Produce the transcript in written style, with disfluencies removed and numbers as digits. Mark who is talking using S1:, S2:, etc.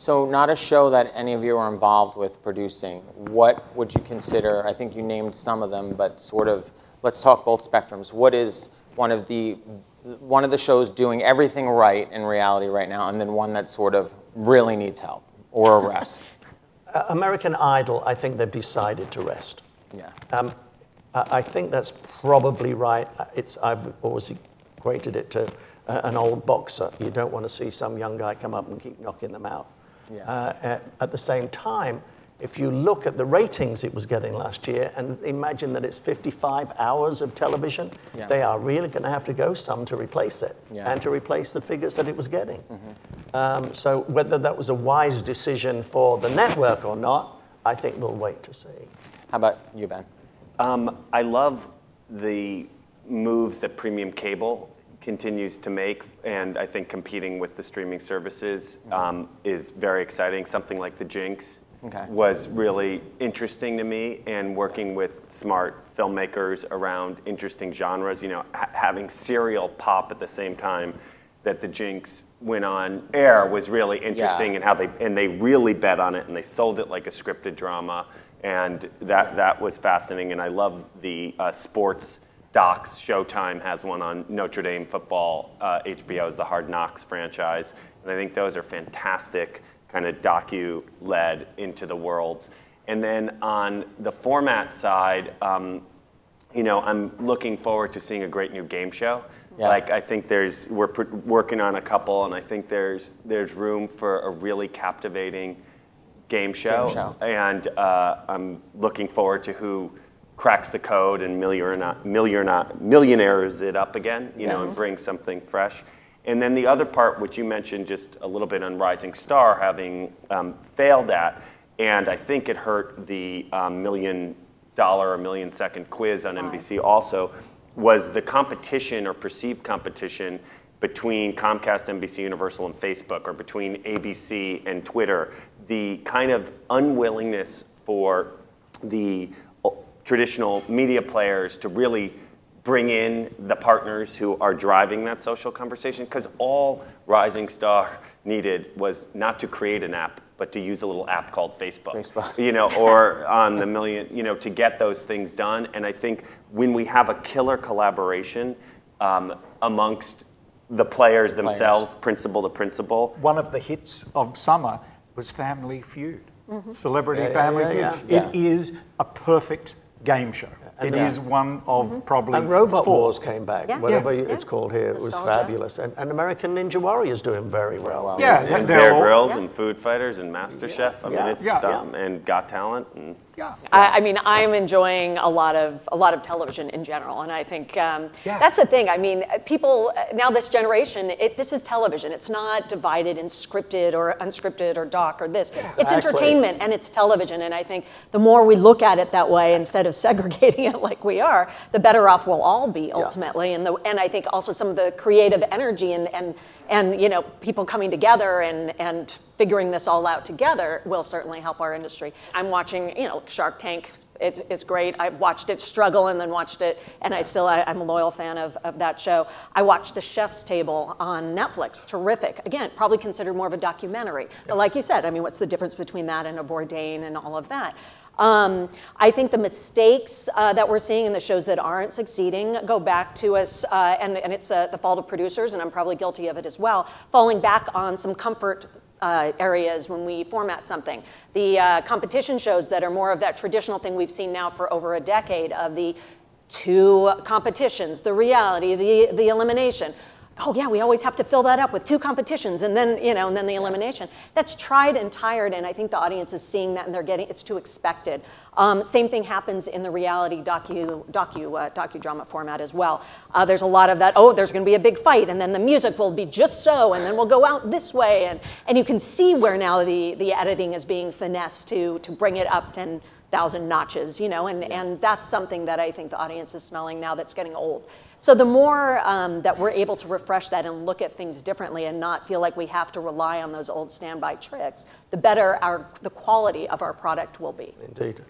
S1: So not a show that any of you are involved with producing. What would you consider, I think you named some of them, but sort of, let's talk both spectrums. What is one of the shows doing everything right in reality right now, and then one that sort of really needs help or a rest?
S2: American Idol, I think they've decided to rest.
S1: Yeah.
S2: I think that's probably right. I've always equated it to an old boxer. You don't want to see some young guy come up and keep knocking them out. Yeah. At the same time, if you look at the ratings it was getting last year and imagine that it's 55 hours of television, yeah, they are really going to have to go some to replace it, yeah, and to replace the figures that it was getting. Mm-hmm. So whether that was a wise decision for the network or not, I think we'll wait to see. How
S1: about you, Ben?
S3: I love the moves that premium cable continues to make, and I think competing with the streaming services is very exciting. Something like The Jinx was really interesting to me, and working with smart filmmakers around interesting genres, you know, having serial pop at the same time that The Jinx went on air was really interesting, yeah, and how they really bet on it, and they sold it like a scripted drama, and that was fascinating. And I love the sports docs. Showtime has one on Notre Dame football. HBO's The Hard Knocks franchise. And I think those are fantastic kind of docu-led into the worlds. And then on the format side, you know, I'm looking forward to seeing a great new game show. Yeah. Like, I think we're working on a couple, and I think there's room for a really captivating game show. And I'm looking forward to who cracks the code and millionaires it up again, you know, and brings something fresh. And then the other part, which you mentioned just a little bit on Rising Star, having failed at, and I think it hurt the $1 million or million-second quiz on NBC also, was the competition or perceived competition between Comcast, NBC Universal, and Facebook, or between ABC and Twitter. The kind of unwillingness for the traditional media players to really bring in the partners who are driving that social conversation, because all Rising Star needed was not to create an app, but to use a little app called Facebook. You know, or on the million, you know, to get those things done. And I think when we have a killer collaboration amongst the players themselves, principal to principal.
S4: One of the hits of summer was Family Feud, Celebrity Family Feud.
S2: Yeah.
S4: It is a perfect game show. It is one of probably
S2: And Robot Wars came back, whatever it's called here. It was fabulous. And American Ninja Warrior is doing very well.
S4: Yeah,
S3: and Bear Grylls and Food Fighters and MasterChef. I mean, it's dumb. And Got Talent. And
S5: I mean, I'm enjoying a lot of television in general, and I think that's the thing. I mean, people now, this generation, this is television. It's not divided in scripted or unscripted or doc or this. Exactly. It's entertainment and it's television, and I think the more we look at it that way instead of segregating it like we are, the better off we'll all be ultimately. And I think also some of the creative energy and you know, people coming together and figuring this all out together will certainly help our industry. I'm watching, you know, Shark Tank. It's great. I've watched it struggle and then watched it, and I'm a loyal fan of that show. I watched The Chef's Table on Netflix. Terrific. Again, probably considered more of a documentary. But like you said, I mean, what's the difference between that and a Bourdain and all of that? I think the mistakes that we're seeing in the shows that aren't succeeding go back to us, and it's the fault of producers, and I'm probably guilty of it as well, falling back on some comfort areas when we format something. The competition shows that are more of that traditional thing we've seen now for over a decade of the two competitions, the reality, the elimination. Oh yeah, we always have to fill that up with two competitions and then, you know, and then the elimination. That's tried and tired, and I think the audience is seeing that, and it's too expected. Same thing happens in the reality docudrama format as well. There's a lot of that, oh, there's gonna be a big fight, and then the music will be just so, and then we'll go out this way, and you can see where now the editing is being finessed to bring it up 10,000 notches, you know, and that's something that I think the audience is smelling now that's getting old. So the more that we're able to refresh that and look at things differently and not feel like we have to rely on those old standby tricks, the better the quality of our product will be.
S2: Indeed.